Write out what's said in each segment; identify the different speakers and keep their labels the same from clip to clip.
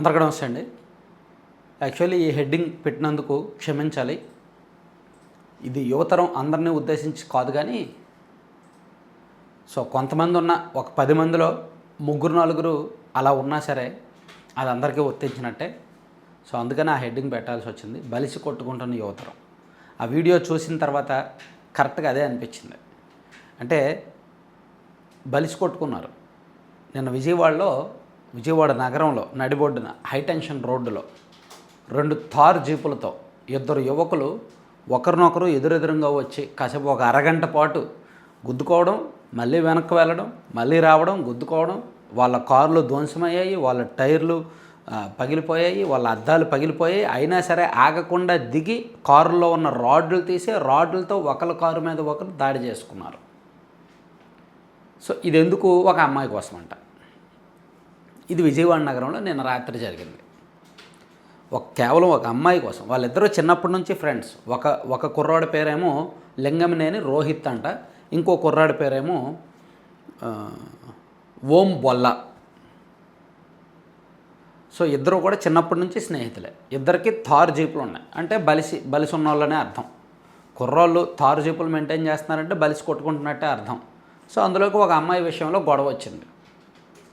Speaker 1: అందరికీ నమస్తే అండి. యాక్చువల్లీ ఈ హెడ్డింగ్ పెట్టినందుకు క్షమించాలి. ఇది యువతరం అందరినీ ఉద్దేశించి కాదు, కానీ కొంతమంది ఉన్న ఒక 10 మందిలో ముగ్గురు నలుగురు అలా ఉన్నా సరే అది అందరికీ వర్తించినట్టే. అందుకని ఆ హెడ్డింగ్ పెట్టాల్సి వచ్చింది. బలిసి కొట్టుకుంటున్న యువతరం. ఆ వీడియో చూసిన తర్వాత కరెక్ట్గా అదే అనిపించింది. అంటే బలిసి కొట్టుకున్నారు. నిన్న విజయవాడ నగరంలో నడిబొడ్డున హైటెన్షన్ రోడ్డులో 2 థార్ జీపులతో 2 యువకులు ఒకరినొకరు ఎదురెదురుగా వచ్చి కాసేపు ఒక అరగంట పాటు గుద్దుకోవడం, మళ్ళీ వెనక్కి వెళ్ళడం, మళ్ళీ రావడం, గుద్దుకోవడం. వాళ్ళ కార్లు ధ్వంసమయ్యాయి, వాళ్ళ టైర్లు పగిలిపోయాయి, వాళ్ళ అద్దాలు పగిలిపోయాయి. అయినా సరే ఆగకుండా దిగి కారులో ఉన్న రాడ్లు తీసి రాడ్లతో ఒకరి కారు మీద ఒకరు దాడి చేసుకున్నారు. ఇది ఎందుకు? ఒక అమ్మాయి కోసం అంట. ఇది విజయవాడ నగరంలో నిన్న రాత్రి జరిగింది. కేవలం ఒక అమ్మాయి కోసం. వాళ్ళిద్దరూ చిన్నప్పటి నుంచి ఫ్రెండ్స్. ఒక కుర్రాడి పేరేమో లింగమనేని రోహిత్ అంట, ఇంకో కుర్రాడి పేరేమో ఓం బొల్ల. ఇద్దరు కూడా చిన్నప్పటి నుంచి స్నేహితులే. ఇద్దరికి థార్ జీపులు ఉన్నాయి. అంటే బలిసి ఉన్న వాళ్ళనే అర్థం. కుర్రాళ్ళు థార్ జీపులు మెయింటైన్ చేస్తున్నారంటే బలిసి కొట్టుకుంటున్నట్టే అర్థం. అందులోకి ఒక అమ్మాయి విషయంలో గొడవ వచ్చింది.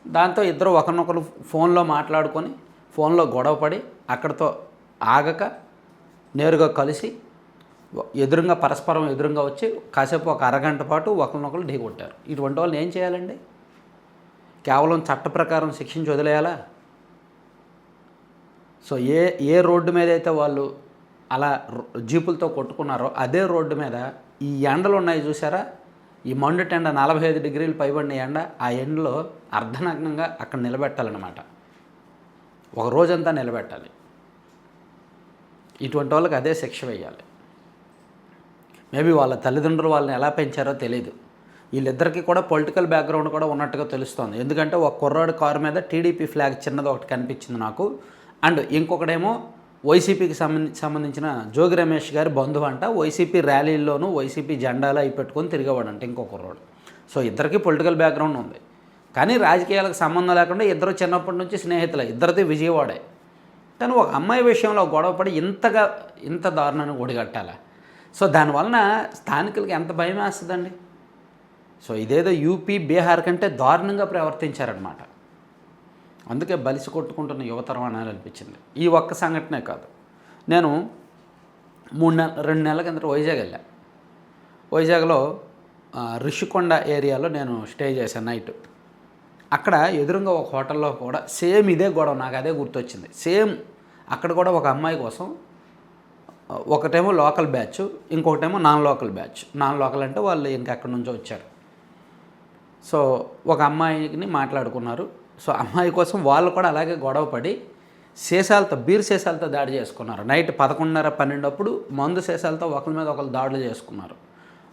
Speaker 1: దాంతో ఇద్దరు ఒకరినొకరు ఫోన్లో మాట్లాడుకొని ఫోన్లో గొడవపడి అక్కడితో ఆగక నేరుగా కలిసి పరస్పరం ఎదురుగా వచ్చి కాసేపు ఒక అరగంట పాటు ఒకరినొకరు ఢీకొట్టారు. ఇటువంటి వాళ్ళని ఏం చేయాలండి? కేవలం చట్ట ప్రకారం శిక్షించి వదిలేయాలా? ఏ రోడ్డు మీద అయితే వాళ్ళు అలా జీపులతో కొట్టుకున్నారో అదే రోడ్డు మీద ఈ ఎండలు ఉన్నాయి చూసారా? ఈ మండుట ఎండ 45 డిగ్రీలు పైబడిన ఎండ. ఆ ఎండలో అర్ధనగ్నంగా అక్కడ నిలబెట్టాలన్నమాట. ఒక రోజంతా నిలబెట్టాలి. ఇటువంటి వాళ్ళకి అదే శిక్ష వేయాలి. మేబీ వాళ్ళ తల్లిదండ్రులు వాళ్ళని ఎలా పెంచారో తెలీదు. వీళ్ళిద్దరికీ కూడా పొలిటికల్ బ్యాక్గ్రౌండ్ కూడా ఉన్నట్టుగా తెలుస్తోంది. ఎందుకంటే ఒక కుర్రాడు కారు మీద టీడీపీ ఫ్లాగ్ చిన్నది ఒకటి కనిపించింది నాకు. అండ్ ఇంకొకడేమో వైసీపీకి సంబంధించిన జోగి రమేష్ గారి బంధువు అంట. వైసీపీ ర్యాలీల్లోనూ వైసీపీ జెండాలు అవి పెట్టుకొని తిరిగేవాడంట ఇంకో కుర్రాడు. ఇద్దరికి పొలిటికల్ బ్యాక్గ్రౌండ్ ఉంది, కానీ రాజకీయాలకు సంబంధం లేకుండా ఇద్దరు చిన్నప్పటి నుంచి స్నేహితులే. ఇద్దరిది విజయవాడే. కానీ ఒక అమ్మాయి విషయంలో గొడవపడి ఇంత దారుణాన్ని ఒడిగట్టాలా? దానివలన స్థానికులకి ఎంత భయం వేస్తుందండి. ఇదేదో యూపీ బీహార్ కంటే దారుణంగా ప్రవర్తించారనమాట. అందుకే బలిసి కొట్టుకుంటున్న యువతరం అనాలనిపించింది. ఈ ఒక్క సంఘటనే కాదు. నేను 2 నెలల కిందట వైజాగ్ వెళ్ళా. వైజాగ్లో రిషికొండ ఏరియాలో నేను స్టే చేశాను నైట్. అక్కడ ఎదురుగా ఒక హోటల్లో కూడా సేమ్ ఇదే గొడవ. నాకు అదే గుర్తొచ్చింది. సేమ్ అక్కడ కూడా ఒక అమ్మాయి కోసం ఒకటేమో లోకల్ బ్యాచ్, ఇంకొకటేమో non local batch. Non local అంటే వాళ్ళు ఇంకెక్కడి నుంచో వచ్చారు. ఒక అమ్మాయిని మాట్లాడుకున్నారు. అమ్మాయి కోసం వాళ్ళు కూడా అలాగే గొడవపడి బీర్ సీసాలతో దాడి చేసుకున్నారు. నైట్ 11:30-12 అప్పుడు మందు సీసాలతో ఒకరి మీద ఒకరు దాడులు చేసుకున్నారు.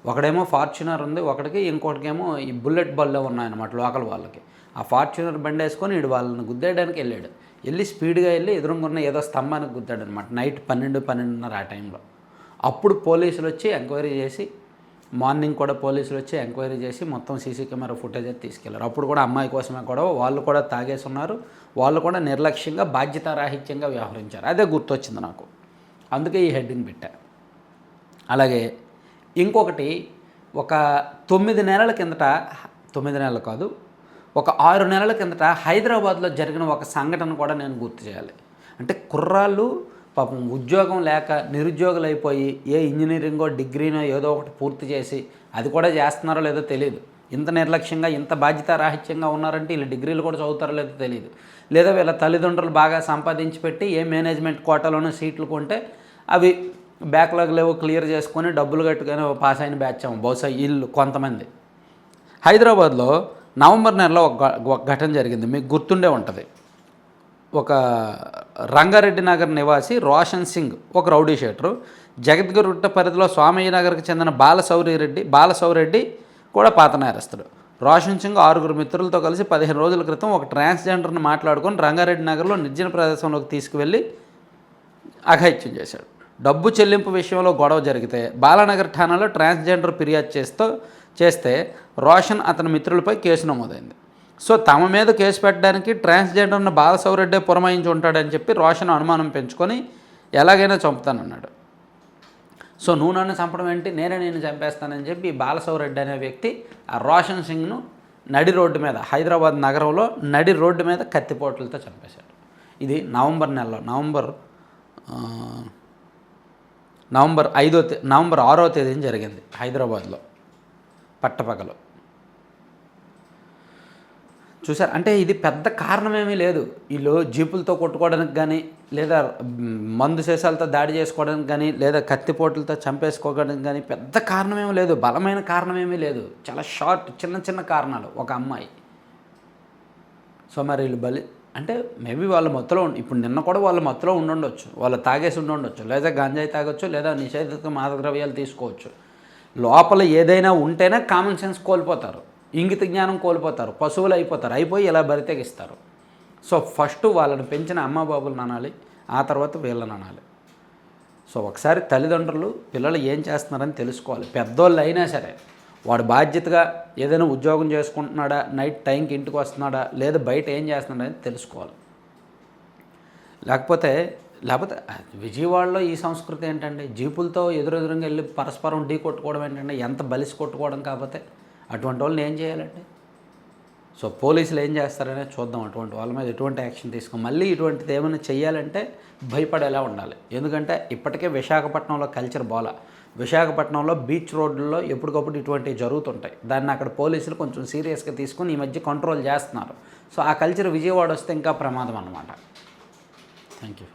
Speaker 1: ఒకడేమో ఫార్చునర్ ఉంది ఒకటికి, ఇంకోటికేమో ఈ బుల్లెట్ బళ్ళు ఉన్నాయన్నమాట లోకల్ వాళ్ళకి. ఆ ఫార్చునర్ బండి వేసుకొని వీడు వాళ్ళని గుద్దేయడానికి వెళ్ళి స్పీడ్గా వెళ్ళి ఎదురుగున్న ఏదో స్తంభానికి గుద్దాడనమాట. నైట్ 12-12:30 ఆ టైంలో. అప్పుడు పోలీసులు వచ్చి ఎంక్వైరీ చేసి, మార్నింగ్ కూడా పోలీసులు వచ్చి ఎంక్వైరీ చేసి మొత్తం సీసీ కెమెరా ఫుటేజ్ అయితే తీసుకెళ్లారు. అప్పుడు కూడా అమ్మాయి కోసమే గొడవ. వాళ్ళు కూడా తాగేసి ఉన్నారు. వాళ్ళు కూడా నిర్లక్ష్యంగా బాధ్యతారాహిత్యంగా వ్యవహరించారు. అదే గుర్తొచ్చింది నాకు. అందుకే ఈ హెడ్డింగ్ పెట్టా. అలాగే ఇంకొకటి, ఒక 9 నెలల కిందట, 9 నెలలు కాదు, ఒక 6 నెలల కిందట హైదరాబాద్లో జరిగిన ఒక సంఘటన కూడా నేను గుర్తు చేయాలి. అంటే కుర్రాళ్ళు పాపం ఉద్యోగం లేక నిరుద్యోగులు అయిపోయి ఏ ఇంజనీరింగో డిగ్రీనో ఏదో ఒకటి పూర్తి చేసి, అది కూడా చేస్తున్నారో లేదో తెలియదు. ఇంత నిర్లక్ష్యంగా ఇంత బాధ్యతారాహిత్యంగా ఉన్నారంటే వీళ్ళు డిగ్రీలు కూడా చదువుతారో లేదో తెలియదు. లేదా వీళ్ళ తల్లిదండ్రులు బాగా సంపాదించి పెట్టి ఏ మేనేజ్మెంట్ కోటాలోనో సీట్లు కొంటే అవి బ్యాక్లాగ్ లేవో క్లియర్ చేసుకొని డబ్బులు కట్టుకొని పాస్ అయిన బ్యాచ్ బహుశా వీళ్ళు కొంతమంది. హైదరాబాద్లో నవంబర్ నెలలో ఒక ఘటన జరిగింది. మీకు గుర్తుండే ఉంటుంది. ఒక రంగారెడ్డి నగర్ నివాసి రోషన్ సింగ్ ఒక రౌడీ షీటరు. జగద్గురుట్ట పరిధిలో స్వామయ్య నగర్కి చెందిన బాలసౌరెడ్డి కూడా పాత నేరస్తుడు. రోషన్ సింగ్ 6 మిత్రులతో కలిసి 15 రోజుల క్రితం ఒక ట్రాన్స్జెండర్ని మాట్లాడుకొని రంగారెడ్డి నగర్లో నిర్జన ప్రదేశంలోకి తీసుకువెళ్ళి అఘాయిత్యం చేశాడు. డబ్బు చెల్లింపు విషయంలో గొడవ జరిగితే బాలానగర్ ఠాణాలో ట్రాన్స్జెండర్ ఫిర్యాదు చేస్తే రోషన్ అతని మిత్రులపై కేసు నమోదైంది. సో తమ మీద కేసు పెట్టడానికి ట్రాన్స్జెండర్ను బాలశౌరెడ్డే పురమాయించి ఉంటాడని చెప్పి రోషన్ అనుమానం పెంచుకొని ఎలాగైనా చంపుతానన్నాడు. సో నువ్వు నన్ను చంపడం ఏంటి, నేనే నేను చంపేస్తానని చెప్పి బాలశౌరెడ్డి అనే వ్యక్తి ఆ రోషన్ సింగ్ను నడి రోడ్డు మీద, హైదరాబాద్ నగరంలో నడి రోడ్డు మీద కత్తిపోట్లతో చంపేశాడు. ఇది నవంబర్ నెలలో, నవంబర్ 6వ తేదీన జరిగింది హైదరాబాద్లో పట్టపగలు. చూసారు, అంటే ఇది పెద్ద కారణమేమీ లేదు. వీళ్ళు జీపులతో కొట్టుకోవడానికి కానీ, లేదా మందు సీసాలతో దాడి చేసుకోవడానికి కానీ, లేదా కత్తిపోట్లతో చంపేసుకోవడానికి కానీ పెద్ద కారణమేమీ లేదు, బలమైన కారణమేమీ లేదు. చాలా షార్ట్ చిన్న చిన్న కారణాలు. ఒక అమ్మాయి. సో మరి వీళ్ళు అంటే మేబీ వాళ్ళ మత్తులో ఇప్పుడు నిన్న కూడా వాళ్ళ మత్తులో ఉండుండొచ్చు, వాళ్ళు తాగేసి ఉండుండొచ్చు, లేదా గంజాయి తాగొచ్చు, లేదా నిషేధిత మాదక ద్రవ్యాలు తీసుకోవచ్చు. లోపల ఏదైనా ఉంటేనే కామన్ సెన్స్ కోల్పోతారు, ఇంగిత జ్ఞానం కోల్పోతారు, పశువులు అయిపోయి ఇలా బరితెగిస్తారు. సో ఫస్ట్ వాళ్ళని పెంచిన అమ్మ బాబులను అనాలి, ఆ తర్వాత వీళ్ళని అనాలి. సో ఒకసారి తల్లిదండ్రులు పిల్లలు ఏం చేస్తున్నారని తెలుసుకోవాలి. పెద్దోళ్ళు అయినా సరే వాడు బాధ్యతగా ఏదైనా ఉద్యోగం చేసుకుంటున్నాడా, నైట్ టైంకి ఇంటికి వస్తున్నాడా, లేదా బయట ఏం చేస్తున్నాడని తెలుసుకోవాలి. లేకపోతే విజయవాడలో ఈ సంస్కృతి ఏంటండి, జీపులతో ఎదురుగా వెళ్ళి పరస్పరం ఢీ కొట్టుకోవడం ఏంటంటే, ఎంత బలిసి కొట్టుకోవడం. కాకపోతే అటువంటి వాళ్ళని ఏం చేయాలండి? సో పోలీసులు ఏం చేస్తారనే చూద్దాం. అటువంటి వాళ్ళ మీద ఎటువంటి యాక్షన్ తీసుకో. మళ్ళీ ఇటువంటిది ఏమైనా చేయాలంటే భయపడేలా ఉండాలి. ఎందుకంటే ఇప్పటికే విశాఖపట్నంలో కల్చర్ బాల. విశాఖపట్నంలో బీచ్ రోడ్లలో ఎప్పటికప్పుడు ఇటువంటివి జరుగుతుంటాయి. దాన్ని అక్కడ పోలీసులు కొంచెం సీరియస్గా తీసుకుని ఈ మధ్య కంట్రోల్ చేస్తున్నారు. సో ఆ కల్చర్ విజయవాడ వస్తే ఇంకా ప్రమాదం అన్నమాట. Thank you.